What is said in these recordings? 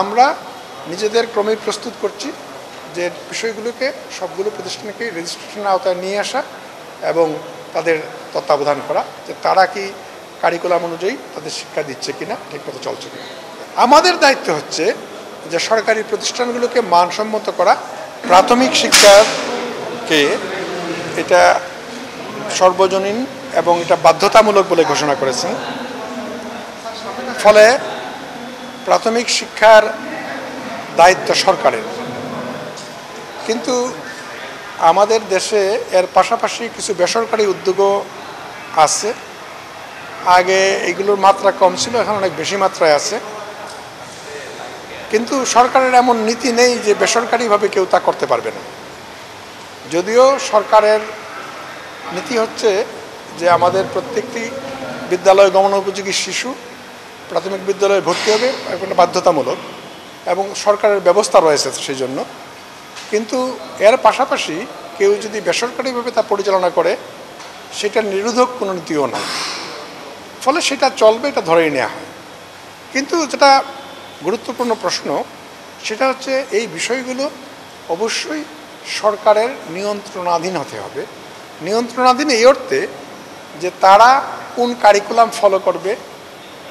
আমরা নিজেদের ক্রমেই প্রস্তুত করছি যে বিষয়গুলোকে সবগুলো প্রতিষ্ঠানকে রেজিস্ট্রেশনের আওতায় নিয়ে আসা এবং তাদের তত্ত্বাবধান করা যে তারা কি কারিকুলাম অনুযায়ী তাদের শিক্ষা দিচ্ছে কিনা, ঠিকমতো চলছে কিনা। আমাদের দায়িত্ব হচ্ছে যে সরকারি প্রতিষ্ঠানগুলোকে মানসম্মত করা, প্রাথমিক শিক্ষাকে এটা সর্বজনীন এবং এটা বাধ্যতামূলক বলে ঘোষণা করেছেন। ফলে প্রাথমিক শিক্ষার দায়িত্ব সরকারের, কিন্তু আমাদের দেশে এর পাশাপাশি কিছু বেসরকারি উদ্যোগও আছে। আগে এগুলোর মাত্রা কম ছিল, এখন অনেক বেশি মাত্রায় আছে, কিন্তু সরকারের এমন নীতি নেই যে বেসরকারিভাবে কেউ তা করতে পারবে না। যদিও সরকারের নীতি হচ্ছে যে আমাদের প্রত্যেকটি বিদ্যালয় গমনোপযোগী শিশু প্রাথমিক বিদ্যালয়ে ভর্তি হবে, এটা বাধ্যতামূলক এবং সরকারের ব্যবস্থা রয়েছে সেই জন্য। কিন্তু এর পাশাপাশি কেউ যদি বেসরকারিভাবে তা পরিচালনা করে সেটা নিরোধক কোনো নীতিও নাই, ফলে সেটা চলবে, এটা ধরেই নেওয়া হয়। কিন্তু যেটা গুরুত্বপূর্ণ প্রশ্ন সেটা হচ্ছে এই বিষয়গুলো অবশ্যই সরকারের নিয়ন্ত্রণাধীন হতে হবে। নিয়ন্ত্রণাধীন এই অর্থে যে তারা কোন কারিকুলাম ফলো করবে,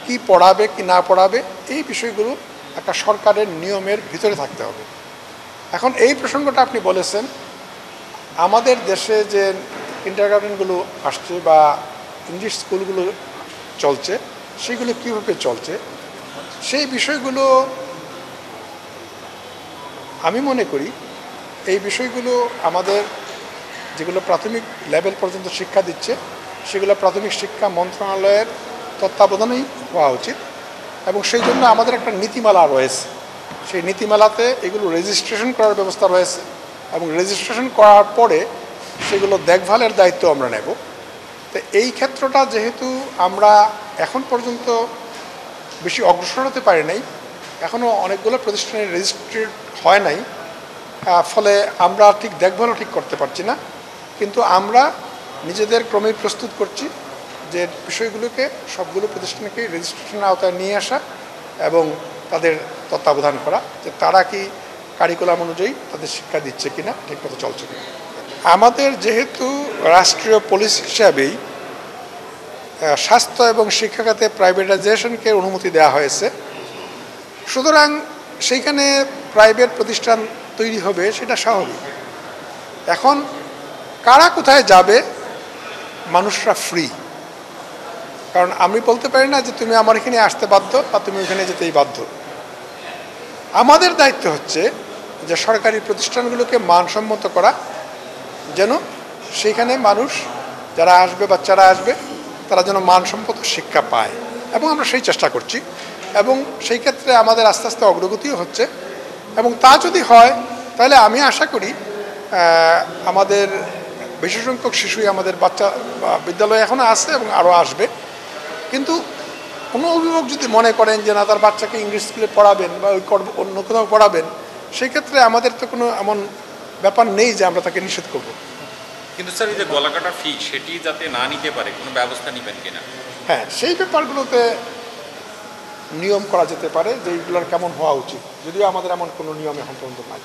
কি পড়াবে কি না পড়াবে, এই বিষয়গুলো একটা সরকারের নিয়মের ভিতরে থাকতে হবে। এখন এই প্রসঙ্গটা আপনি বলেছেন, আমাদের দেশে যে কিন্ডারগার্টেনগুলো আসছে বা ইংলিশ স্কুলগুলো চলছে সেগুলো কীভাবে চলছে, সেই বিষয়গুলো আমি মনে করি এই বিষয়গুলো আমাদের যেগুলো প্রাথমিক লেভেল পর্যন্ত শিক্ষা দিচ্ছে সেগুলো প্রাথমিক শিক্ষা মন্ত্রণালয়ের তত্ত্বাবধানেই হওয়া উচিত এবং সেই জন্য আমাদের একটা নীতিমালা রয়েছে। সেই নীতিমালাতে এগুলো রেজিস্ট্রেশন করার ব্যবস্থা রয়েছে এবং রেজিস্ট্রেশন করার পরে সেগুলো দেখভালের দায়িত্ব আমরা নেব। তো এই ক্ষেত্রটা যেহেতু আমরা এখন পর্যন্ত বেশি অগ্রসর হতে পারি নাই, এখনও অনেকগুলো প্রতিষ্ঠানে রেজিস্ট্রেড হয় নাই, ফলে আমরা ঠিক দেখভালও ঠিক করতে পারছি না। কিন্তু আমরা নিজেদের ক্রমেই প্রস্তুত করছি যে বিষয়গুলোকে সবগুলো প্রতিষ্ঠানকে রেজিস্ট্রেশনের আওতায় নিয়ে আসা এবং তাদের তত্ত্বাবধান করা যে তারা কি কারিকুলাম অনুযায়ী তাদের শিক্ষা দিচ্ছে কিনা, ঠিকমতো চলছে কিনা। আমাদের যেহেতু রাষ্ট্রীয় পলিসি হিসাবেই স্বাস্থ্য এবং শিক্ষাখাতে প্রাইভেটাইজেশনকে অনুমতি দেওয়া হয়েছে, সুতরাং সেইখানে প্রাইভেট প্রতিষ্ঠান তৈরি হবে, সেটা স্বাভাবিক। এখন কারা কোথায় যাবে, মানুষরা ফ্রি, কারণ আমি বলতে পারি না যে তুমি আমার এখানে আসতে বাধ্য বা তুমি ওখানে যেতেই বাধ্য। আমাদের দায়িত্ব হচ্ছে যে সরকারি প্রতিষ্ঠানগুলোকে মানসম্মত করা, যেন সেইখানে মানুষ যারা আসবে, বাচ্চারা আসবে, তারা যেন মানসম্মত শিক্ষা পায় এবং আমরা সেই চেষ্টা করছি এবং সেই ক্ষেত্রে আমাদের আস্তে আস্তে অগ্রগতিও হচ্ছে। এবং তা যদি হয় তাহলে আমি আশা করি আমাদের বেশি সংখ্যক শিশুই আমাদের বাচ্চা বিদ্যালয়ে এখনও আছে এবং আরও আসবে। কিন্তু কোনো অভিভাবক যদি মনে করেন যে না তার বাচ্চাকে ইংলিশ স্কুলে পড়াবেন বা ওই অন্য কোথাও পড়াবেন, সেই ক্ষেত্রে আমাদের তো কোনো এমন ব্যাপার নেই যে আমরা তাকে নিষেধ করব। কিন্তু স্যার এই যে গলাকাটা ফি সেটি যাতে না নিতে পারে কোনো ব্যবস্থা নেবেন কিনা? হ্যাঁ, সেই ব্যাপারগুলোতে নিয়ম করা যেতে পারে যে এইগুলোর কেমন হওয়া উচিত, যদিও আমাদের এমন কোনো নিয়ম এখন পর্যন্ত নাই।